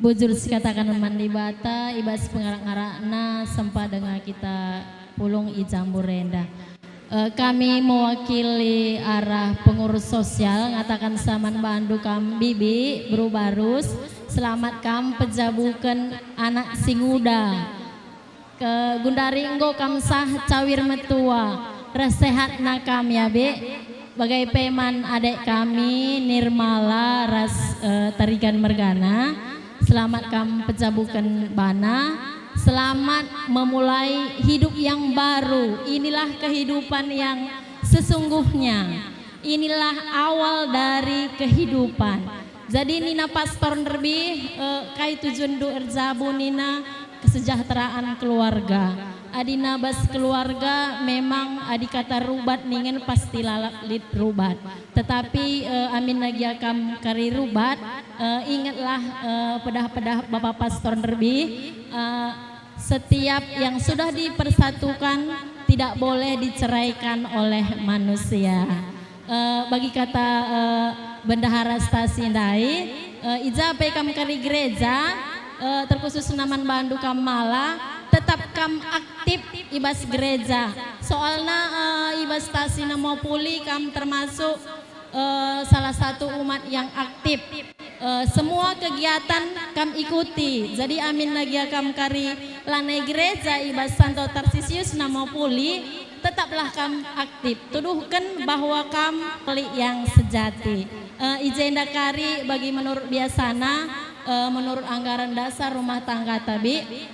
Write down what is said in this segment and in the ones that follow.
bujur katakan mandi bata ibas pengarak-ngarakna sempat dengan kita pulung ijambur renda. Kami mewakili arah pengurus sosial ngatakan saman bandu kam bibi berubarus selamat kam pejabukan anak singuda ke Gundaringgo kam sah cawir metua resehat na kami ya be bagai peman adek kami Nirmala ras tarikan mergana. Selamat kam pejabukan bana, selamat memulai hidup yang baru. Inilah kehidupan yang sesungguhnya. Inilah awal dari kehidupan. Jadi Nina Pastor Nerbi kai tujuan do erjabu Nina kesejahteraan keluarga. Adina bas keluarga memang adi kata rubat ningen pasti lalap lid rubat. Tetapi amin lagi akam kari rubat ingatlah pedah-pedah Bapak Pastor Nerbi setiap yang sudah dipersatukan tidak boleh diceraikan oleh manusia. Bagi kata Bendahara Stasi Ndai ija kam kari gereja terkhusus Naman Bandu Kamala tetap kam aktif ibas gereja soalnya ibas stasi mau pulih kam termasuk salah satu umat yang aktif semua kegiatan kam ikuti jadi amin lagi kam kari lanai gereja ibas Santo Tarsisius mau pulih tetaplah kam aktif tuduhkan bahwa kam pelik yang sejati ijenda kari bagi menurut biasana menurut anggaran dasar rumah tangga tabi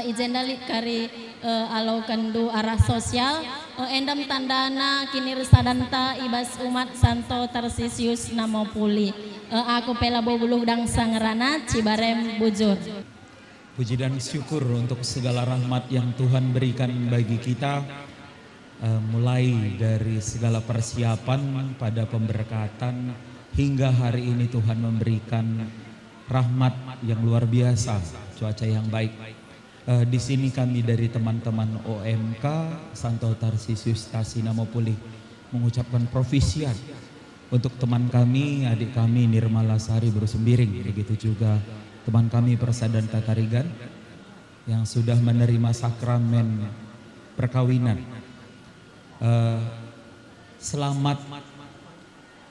izin dalik kari alau kendu arah sosial endam tandana kini resadanta ibas umat Santo Tarsisius namo puli aku pela bobuluh dang sangerana Cibarem bujur. Puji dan syukur untuk segala rahmat yang Tuhan berikan bagi kita mulai dari segala persiapan pada pemberkatan hingga hari ini Tuhan memberikan rahmat yang luar biasa, cuaca yang baik. Di sini kami dari teman-teman OMK Santo Tarsisius Stasi Namo Pulih mengucapkan profisiat untuk teman kami, adik kami Nirmala Sari Berusembiring, begitu juga teman kami Persada Tatarigan yang sudah menerima sakramen perkawinan. Selamat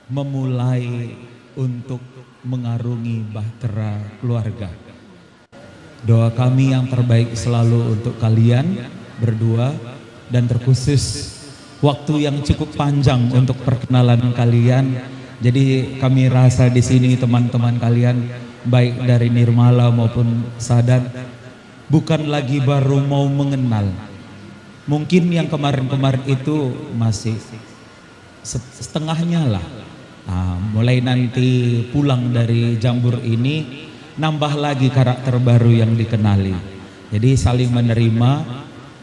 memulai untuk mengarungi bahtera keluarga. Doa kami yang terbaik selalu untuk kalian berdua dan terkhusus waktu yang cukup panjang untuk perkenalan kalian. Jadi kami rasa di sini teman-teman kalian baik dari Nirmala maupun Sadan bukan lagi baru mau mengenal. Mungkin yang kemarin-kemarin itu masih setengahnya lah. Nah, mulai nanti pulang dari jambur ini nambah lagi karakter baru yang dikenali. Jadi saling menerima,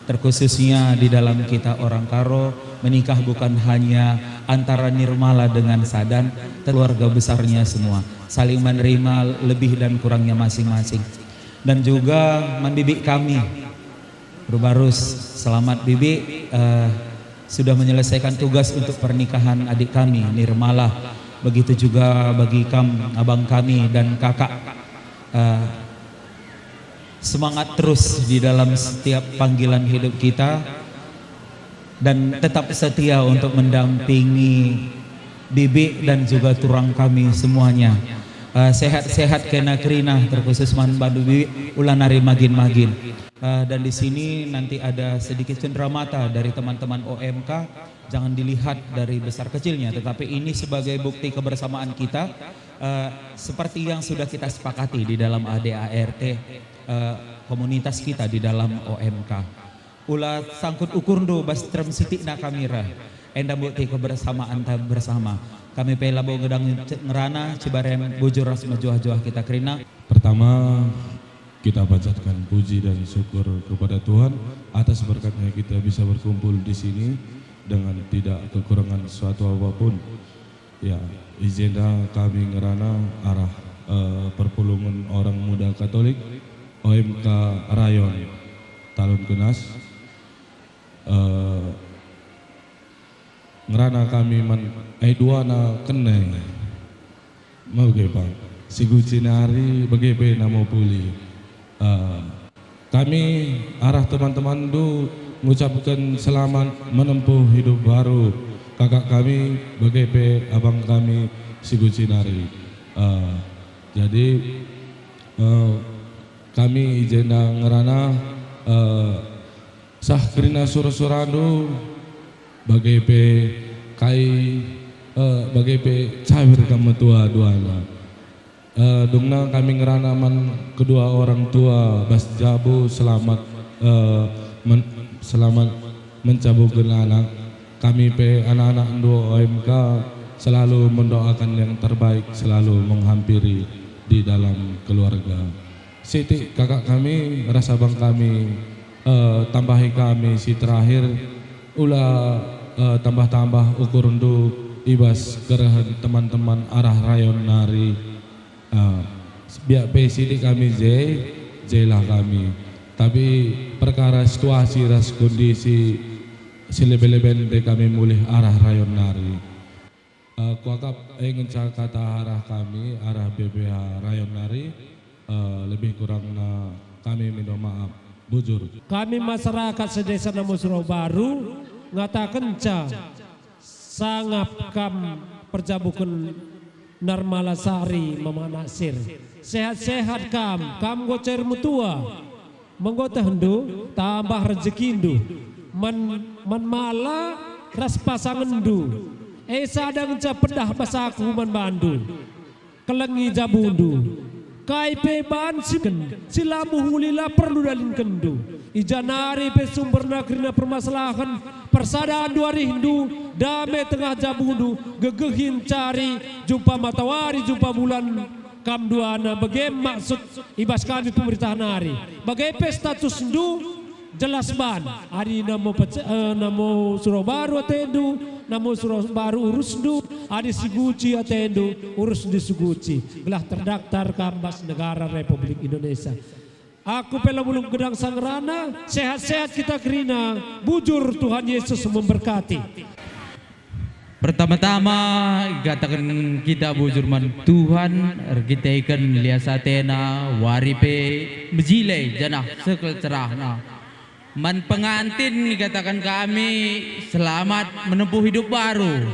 terkhususnya di dalam kita orang Karo menikah bukan hanya antara Nirmala dengan Sadan, keluarga besarnya semua saling menerima lebih dan kurangnya masing-masing. Dan juga mendidik kami Berubarus, selamat Bibi sudah menyelesaikan tugas untuk pernikahan adik kami Nirmala. Begitu juga bagi abang kami dan kakak. Semangat terus di dalam setiap panggilan hidup kita dan tetap setia untuk mendampingi Bibi dan juga turang kami semuanya. Sehat-sehat kena kerina terkhusus man bandu Bibi ulanari magin-magin. Dan di sini nanti ada sedikit cenderamata dari teman-teman OMK. Jangan dilihat dari besar kecilnya, tetapi ini sebagai bukti kebersamaan kita seperti yang sudah kita sepakati di dalam ADART komunitas kita di dalam OMK. Ulah sangkut ukurndo bastrem sitik na kamera. Enda bukti kebersamaan bersama. Kami pelabo gedang ngerana Cibarem bujur ras majuah-juah kita kerina. Pertama kita panjatkan puji dan syukur kepada Tuhan atas berkatnya kita bisa berkumpul di sini dengan tidak kekurangan suatu apapun. Ya, izinlah kami ngerana arah perpulungan orang muda Katolik OMK Rayon Talun Genas ngerana kami duana kene mau Bang Sigucinari BGP Namo Puli. Kami arah teman-teman du mengucapkan selamat menempuh hidup baru kakak kami BGP abang kami Sigucinari. Jadi kami izena ngerana sah krina sur-surandu BGP kai BGP cawir kamu tua duana. Dungna kami ngeranaman kedua orang tua Bas Jabu selamat selamat mencabukan anak. Kami anak-anak dua OMK selalu mendoakan yang terbaik, selalu menghampiri di dalam keluarga. Siti kakak kami, rasa bang kami, tambahi kami si terakhir ulah tambah-tambah ukur undu ibas gerahan teman-teman arah rayon nari. Biar sidik kami J lah kami. Tapi perkara situasi ras kondisi silebel-lebel kami mulih arah rayon nari. Kuakap ingin kata arah kami arah BBH rayon nari lebih kurang kami minta maaf bujur. Kami masyarakat sedesa Namo Surau Baru ngatakan sangap kam perjabukan Narmalasari Mama Nasir. Sehat-sehat kam gocer mutua. Menggota hendu tambah rezekindu. Man mala ras pasangandu. Sadang pedah basaku man bandu. Kelengi jabundu. Kai peban silamu hulila perlu dalin kendu. Ijanari pe sumber nagrina permasalahan persadaan dua rindu damai tengah jabundu gegehin cari jumpa matahari jumpa bulan kam duana bagai maksud ibas kami pemerintahan hari bagai status ndu jelas ban hari namo Surau Baru atendu namo Surau Baru urus ndu hari Siguci atendu urus di Siguci gelah terdaftar kambas negara Republik Indonesia. Aku pela bulung gedang sangrana, sehat-sehat kita kerina, bujur Tuhan Yesus memberkati. Pertama-tama katakan kita bujur man Tuhan, kita ikan liasatena, waripe, bejile, janah sekel cerahna. Man pengantin katakan kami selamat menempuh hidup baru.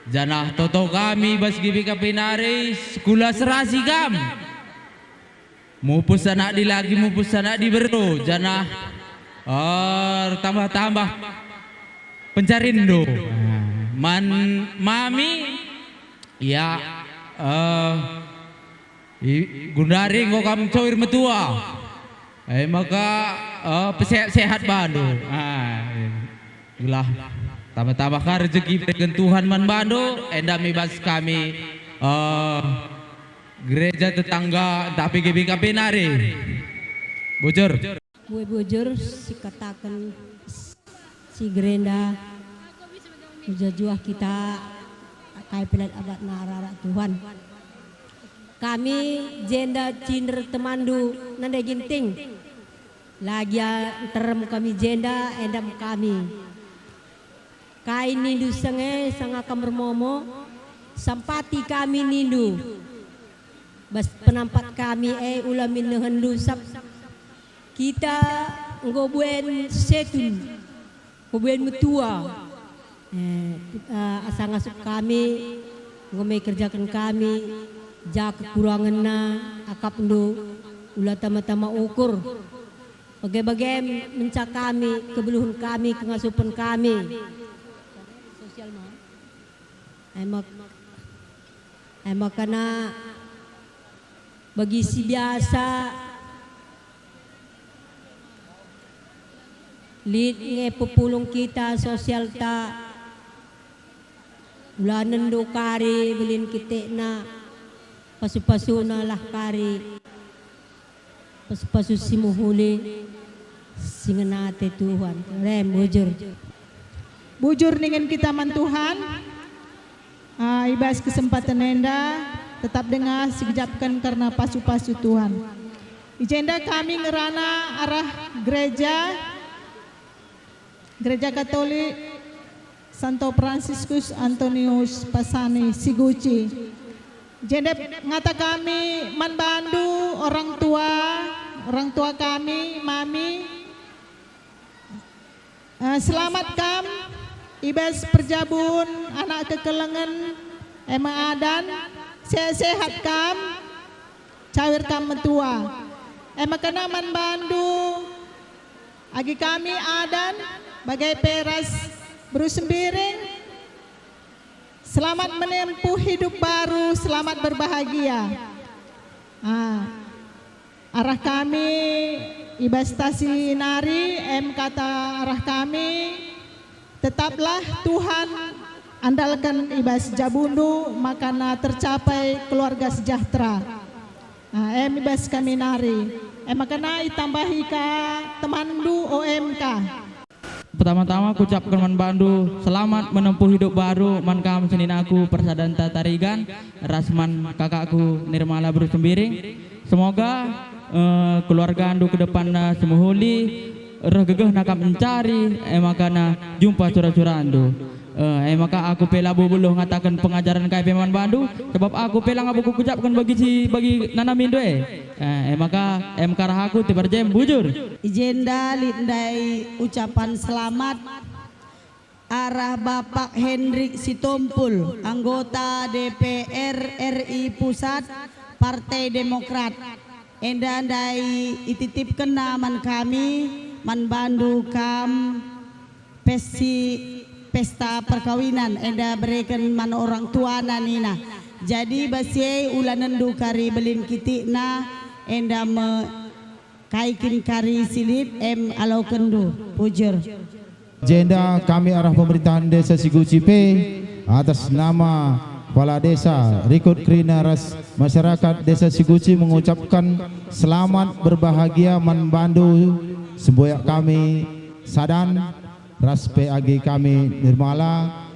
Janah toto kami basgibi kapinari, sekolah serasi kam. Mupus anak di lagi mupus anak di beru janah tambah-tambah pencarindo man mami ya gundari kok kamu cawir metua maka sehat bandu gelah tambah-tambah rezeki dengan Tuhan man bandu endami bas kami gereja tetangga tapi GBKP nari bujur bujur si katakan si gerenda jajuah kita kai pelat abad narara Tuhan kami jenda cinder temandu nanda ginting lagi terem kami jenda endam kami kai nindu senge sanga kamar momo sampati kami nindu bas penampat kami ulamin hendu sap kita ngobuen setun ngobuen mutua asang asup kami ngomai kerjakan kami ja kekurangan na akap ndo ulah tama-tama ukur bagai-bagai mencak kami kebeluhan kami kengasupan kami sosial mah emak karena bagi si biasa lid nge pepulong kita sosial ta ulanan do kari bilin kita na pasu-pasu na lah kari pasu-pasu si muhuli singenate Tuhan rem bujur dengan kita man Tuhan ibas kesempatan enda tetap dengar sikjapkan karena pasu-pasu Tuhan. Ijenda kami ngerana arah gereja Katolik Santo Fransiskus Antonius Pasani Siguci. Jendep ngata kami manbandu orang tua kami, mami. Selamat kam, ibas perjabun, anak kekelengan, ema adan, sehat kam, cawir kam mentua. Ema kena manbandu, agi kami adan, bagai peras berusembiring. Selamat menempuh hidup baru, selamat berbahagia. Arah kami ibas stasi nari, kata arah kami, tetaplah Tuhan andalkan ibas Jabundu, makana tercapai keluarga sejahtera. Ibas kami nari, makana itambahi ka temandu OMK. Pertama-tama aku ucapkan man Bandu selamat menempuh hidup baru man kam senin aku persadanta tarigan rasman kakakku Nirmala Berusembiring. Semoga keluarga andu ke depan semuhuli regegeh nakam mencari makana jumpa cura-cura andu. Maka aku pela bubuluh ngatakan pengajaran KP Man Bandu sebab aku pela ngabuku ucapkan bagi nanamin doe. Maka karah aku tibarjem bujur. Ijenda lindai ucapan selamat arah Bapak Hendrik Sitompul, anggota DPR RI Pusat Partai Demokrat. Enda ndai ititipkan naman kami Man Bandu kam pesta perkawinan enda berikan man orang tua nina. Jadi basi ulanan du kari belin kitikna enda me kaikin kari silit alau kendu pujur. Agenda kami arah pemerintahan desa Siguci P atas nama Kepala Desa Rikut Krina Ras masyarakat desa Siguci mengucapkan selamat berbahagia Man Bandu semboyak kami sadan ras PAG kami Nirmala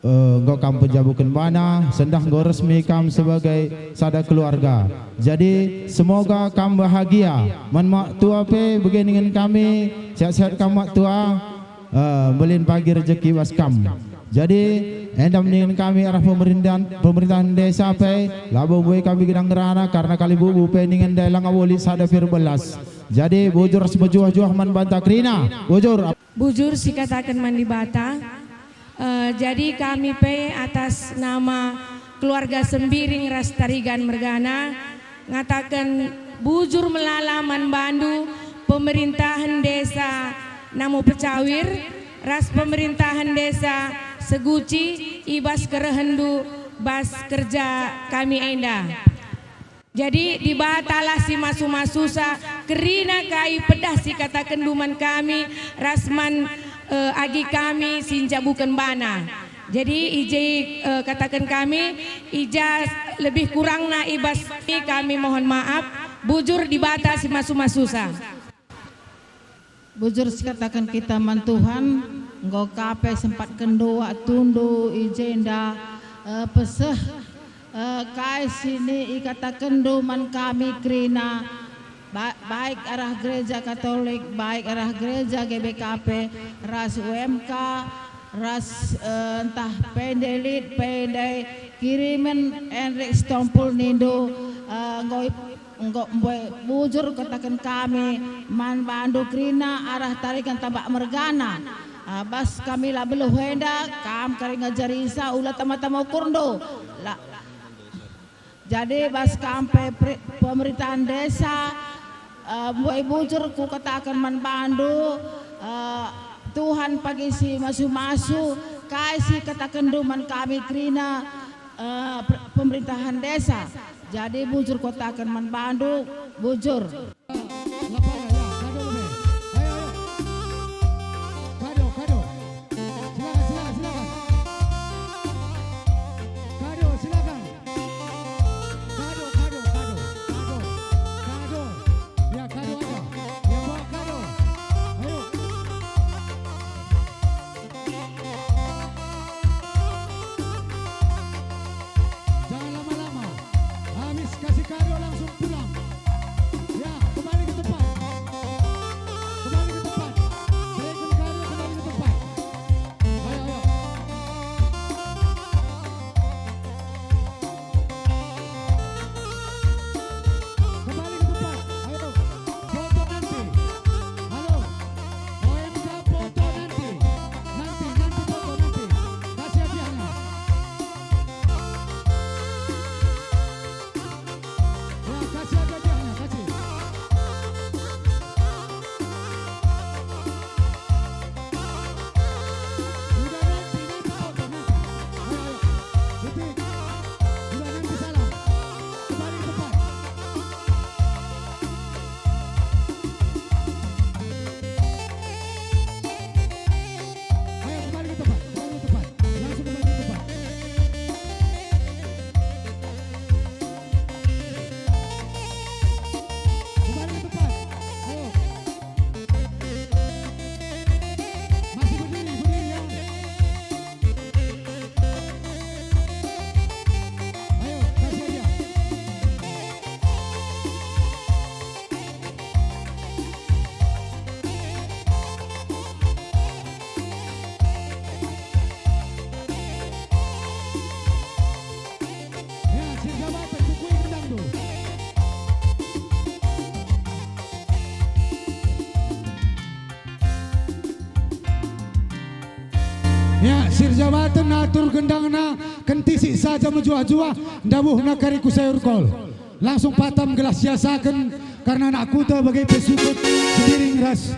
engkau kam penjabukan bana sendah engkau resmi kam sebagai sada keluarga. Jadi semoga kam bahagia man mak tua pe begini dengan kami sehat-sehat kam mak tua belin pagi rezeki was kam. Jadi endam dengan kami arah pemerintahan desa pe labo boy kami gedang gerana karena kali bubu pe dengan dalang awoli sada fir belas. Jadi bujur semejuah-juah man banta krina bujur. Bujur si katakan mandi bata. Jadi kami pe atas nama keluarga Sembiring Ras Tarigan Mergana ngatakan bujur melalaman Bandu pemerintahan desa Namo Pecawir ras pemerintahan desa Seguci ibas kerehendu bas kerja kami enda. Jadi dibatalah si masu-masusa kerina kai pedah si kata kenduman kami rasman agi kami sinja bukan bana. Jadi ijai katakan kami ija lebih kurang na ibas kami mohon maaf bujur dibata si masu-masusa. Bujur katakan kita man Tuhan engkau kape sempat kendu tundu ijenda peseh kai sini ikatakan duman kami krina baik arah gereja Katolik baik arah gereja GBKP ras UMK ras entah pendelit pendai kirimen Hendrik Sitompul nindo enggak bujur katakan kami Man Bandu krina arah tarikan tabak mergana bas kami lah beluh henda kam kari ngajarisa ulah tama-tama kurndo lah. Jadi bas kampe pemerintahan desa buai bujur ku katakan Man Bandu Tuhan pagi si masu-masu kai si katakan duman kami krina pemerintahan desa. Jadi bujur katakan Man Bandu bujur. Kasih kado langsung pulang. Ya. Ya, sir jabatan atur gendangna kentisik saja menjua-jua dawuhna kariku sayur kol. Langsung patam gelas jasakan karena anak kuta bagai pesukut sembiring ras.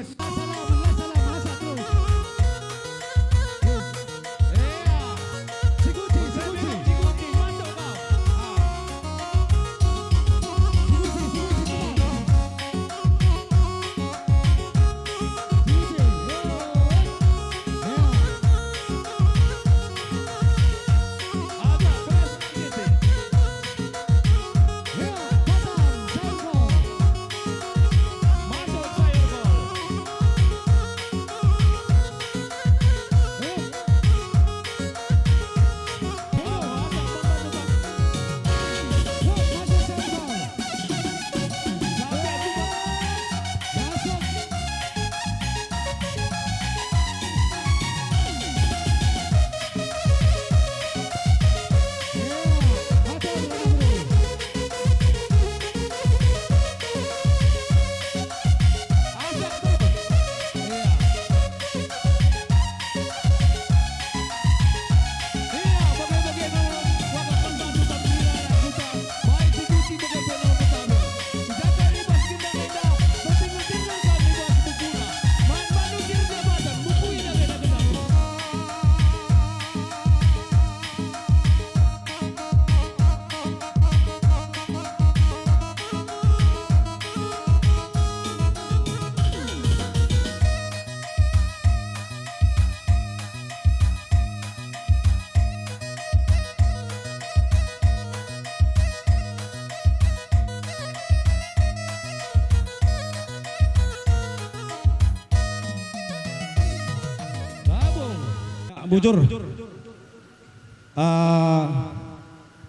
Bujur,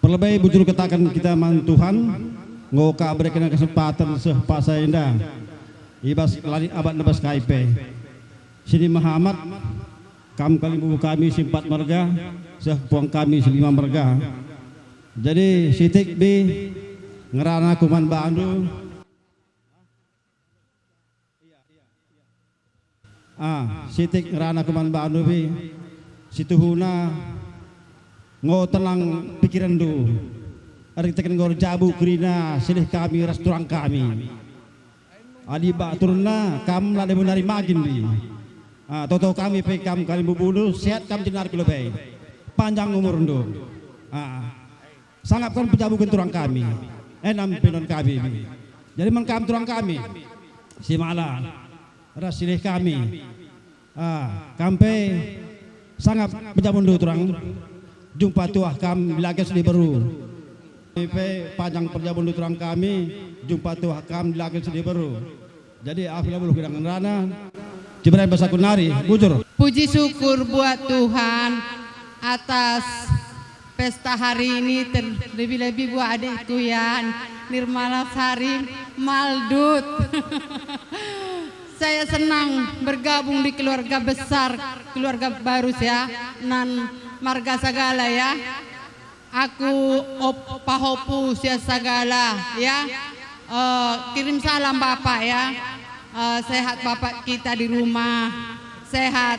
perlebih bujur katakan kita man Tuhan ngoka berikan kesempatan sehpasa indah ibas lari abad nebas KIP sini Muhammad kam kali buku kami simpat marga sepuang kami selima marga jadi sitik bi ngerana kuman bandu sitik ngerana kuman bandu bi situhuna ngo tenang pikiran do ari teken ngor jabu krina silih kami restoran kami adi ba turna kam lade menari magin bi toto kami pe kam kali bubulu sehat kam tinar kilo bay panjang umur do sangat kan pejabukan turang kami enam pinon kami bi jadi mengkam turang kami si mala rasilih kami kampe sangat pejamundu turang jumpa tuah kami lagi sedih baru panjang perjamundu turang kami jumpa tuah kami lagi sedih baru jadi akhirnya bulu kidang rana Ciberai bahasa kunari bujur puji syukur buat Tuhan atas pesta hari ini terlebih-lebih buat adikku ya Nirmala Sari Maldut. Saya senang bergabung di keluarga besar, keluarga baru ya, nan marga sagala ya. Aku Pahopu sia sagala ya. Kirim salam Bapak ya. Sehat Bapak kita di rumah, sehat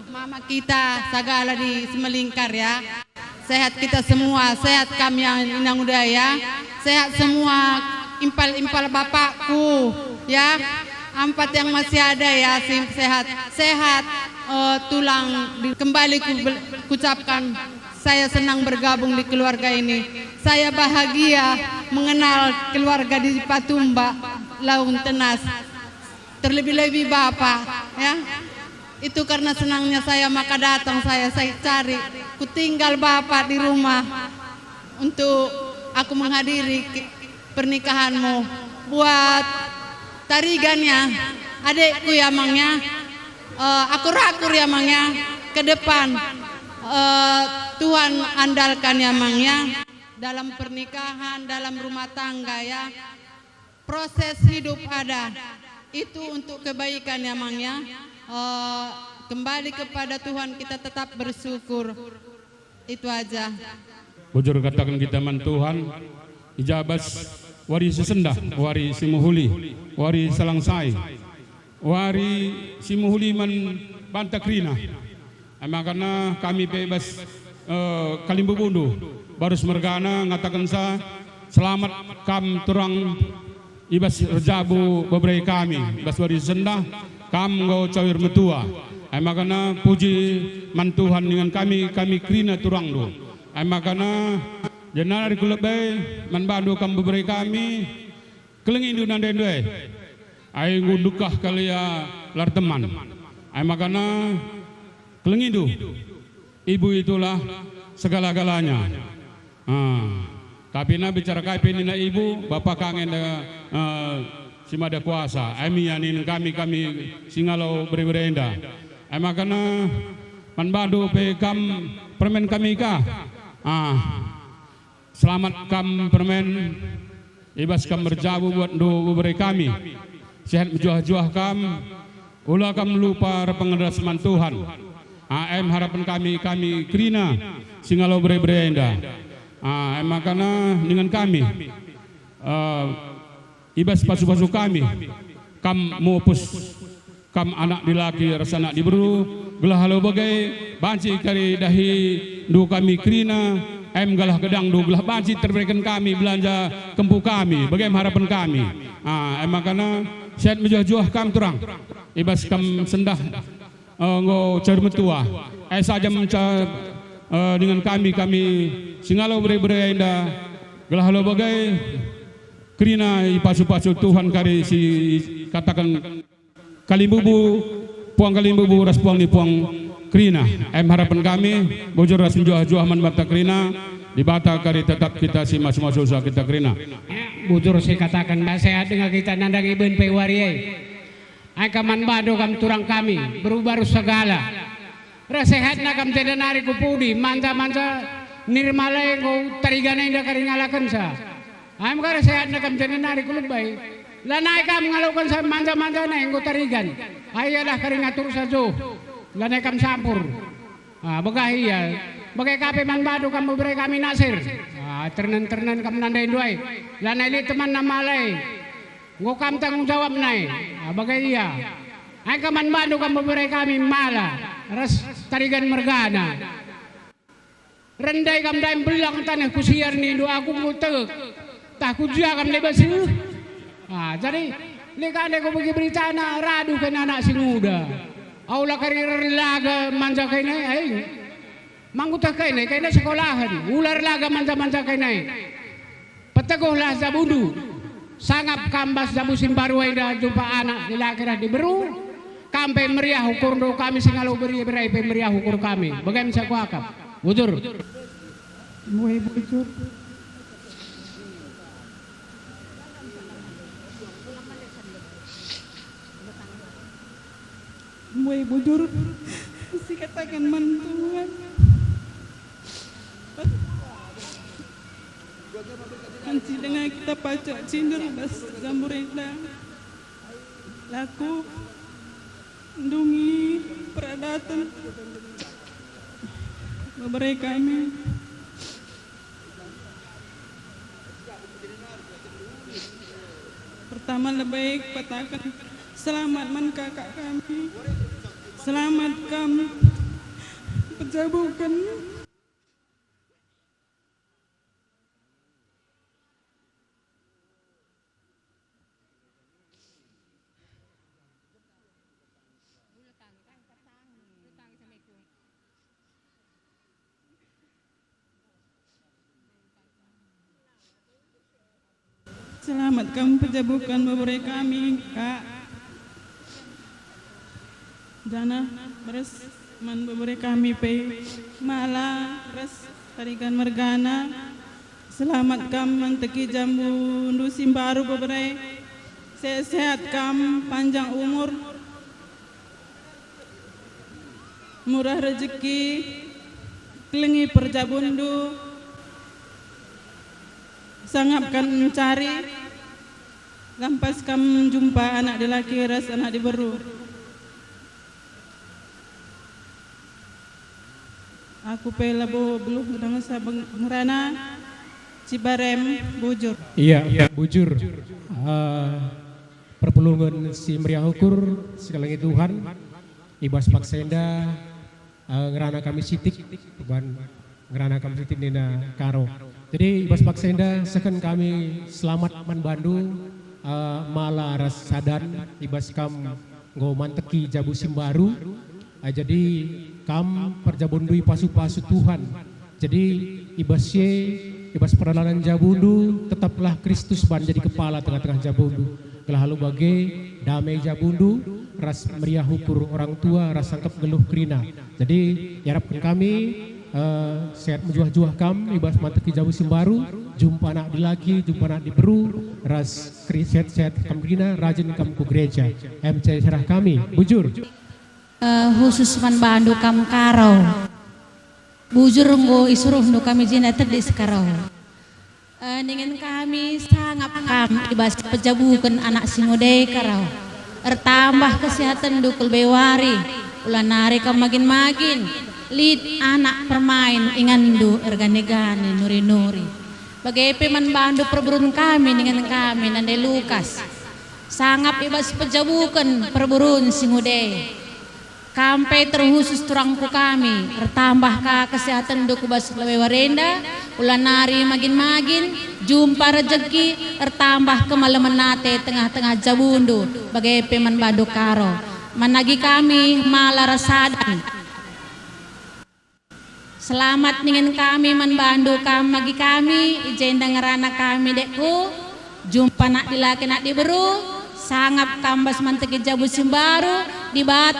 mama kita sagala di Semelingkar ya. Sehat kita semua, sehat kami yang inang udaya, sehat semua impal-impal bapakku ya, 4 yang masih ada ya, sehat tulang. Kembali kucapkan saya senang bergabung di keluarga ini. Saya bahagia mengenal keluarga di Patumba Laung Tenas, terlebih-lebih Bapak ya. Itu karena senangnya saya maka datang saya cari, ku tinggal Bapak di rumah untuk aku menghadiri pernikahanmu. Buat tarigannya adekku ya Mangnya, aku rakur ya Mangnya, ke depan Tuhan andalkan ya Mangnya dalam pernikahan, dalam rumah tangga ya. Proses hidup ada itu untuk kebaikan ya Mangnya. Kembali kepada Tuhan kita tetap bersyukur, itu aja. Bujur katakan kita man Tuhan ijabas wari sesendah, wari simuhuli, wari salangsai, wari simuhuli man bantakrina, Makanya kami bebas Kalimbu Bundu Barus Mergana ngatakan sa selamat kam turang ibas rejabu beberapa kami ibas wari sendah kam go cawir metua. Makanya puji mantuhan dengan kami krina turang do. Makanya jenari kulebay manbandu kam beberapa kami kelengin du nande due. Ai ngundukah kalia lar teman. Makanya kelengidu, ibu itulah segala-galanya. Tapi na bicara kaipen na ibu, bapak kangen si mada kuasa. Ami yanin kami singalau berenda. Makanya manbadu pe kam permen kami ka. Selamat kam permen, ibas kam berjabu buat do beri kami. Sehat menjuah-juah kam, ulah kam lupa pengedasan Tuhan. Harapan kami krina singalau berenda. Makanya dengan kami ibas pasu-pasu kami kam mupus kam anak dilaki rasa anak diburu gelah halau bagai banci kari dahi du kami krina galah gedang du gelah banci terberikan kami belanja kempu kami bagaimana harapan kami. Makanya sehat menjuah-juah kam terang ibas kam sendah ngo cermetua saja menca dengan kami singalau berenda gelah halau bagai krina pasu-pasu Tuhan kari si katakan kalimbubu puang kalimbubu ras puang ni puang krina harapan kami bujur ras menjuah-juah man bata krina di bata kari tetap kita si masuk-masuk usaha kita krina bujur saya katakan sehat dengan kita nandang iben pe wariai kaman bado kam turang kami berubah segala rasehat na kam tidak nari kupudi manja nirmalai ko tarigana inda kari ngalakan sa am kara sehat na kam tidak nari kulubay lanai kam ngalakan sa manja na ko tarigan ayalah kari ngatur sa jo lanai kam sampur bagahiya bagai kape man bado kam bebre kami nasir ternan kam nandai duai lanai li teman namalai ngokam tanggung jawab naik, bagai iya. Ay kaman bado kam beberapa kami mala, ras tarigan mergana. Renday kam daim belang tanah kusiar ni do aku ngutek, tak kuja kam lebas itu. Jadi lekane ko bagi berita na radu kan anak si muda. Aula karir laga manja kainai, ay mangutah kainai sekolahan, ular laga manja kainai. Peteguhlah zabundu. Sangap kambas da musim baru ida jumpa anak dilakirah diberu kampe meriah ukur do kami singalau berai pe meriah ukur kami bagaimana saya kuakap bujur bujur bujur si katakan mantuan anci dengan kita pacak cinder bas jamburenda laku ndungi peradatan beberapa kami pertama lebih katakan selamat man kakak kami selamat kami pejabukan selamat kamu pejabukan beberapa kami kak jana beres man beberapa kami pe malah beres tarikan mergana selamat kamu manteki jambu ndusim baru beberapa sehat kamu panjang umur murah rezeki kelengi perjabundu sangapkan mencari lampas kam jumpa anak lelaki ras anak diberu aku pela belum dengan sabang ngerana Cibarem bujur iya bujur perpulungan si meriah ukur sekali Tuhan ibas paksenda ngerana kami sitik ban ngerana kami sitik nina karo. Jadi ibas paksenda seken kami selamat man Bandung mala ras sadan ibas kam nggo manteki jabu simbaru. Jadi kam perjabundui pasu-pasu Tuhan. Jadi ibas peralanan jabundu tetaplah Kristus ban jadi kepala tengah-tengah jabundu. Gelah halu bagai damai jabundu ras meriah hukur orang tua ras sangkap geluh krina. Jadi harapkan kami sehat menjuah-juah kam ibas manteki jabu simbaru jumpa anak dilaki jumpa anak diberu ras sehat kam krina rajin kam ku gereja. MC serah kami bujur. Khusus man Bandu kam karau bujur nggo isuruh nu kami jina tedis karau ningen kami sangat kam ibas pejabukan anak singude karau ertambah kesehatan dukul bewari ulan nari kam magin lid anak permain ingandu ergane-gane nuri-nuri bagai peman Bandu perburun kami dengan kami nande Lukas sangat ibas pejabukan perburun singude kampai terkhusus turangku kami bertambah ka kesehatan duku bas lewe warenda ulan nari magin jumpa rezeki bertambah kemalaman nate tengah-tengah jabundu bagai peman Bandu karo managi kami malah rasadan selamat dengan kami man Bandu magi kami ijenda ngerana kami dekku jumpa nak dilaki nak diberu sangap kambas manteki jabu simbaru di bata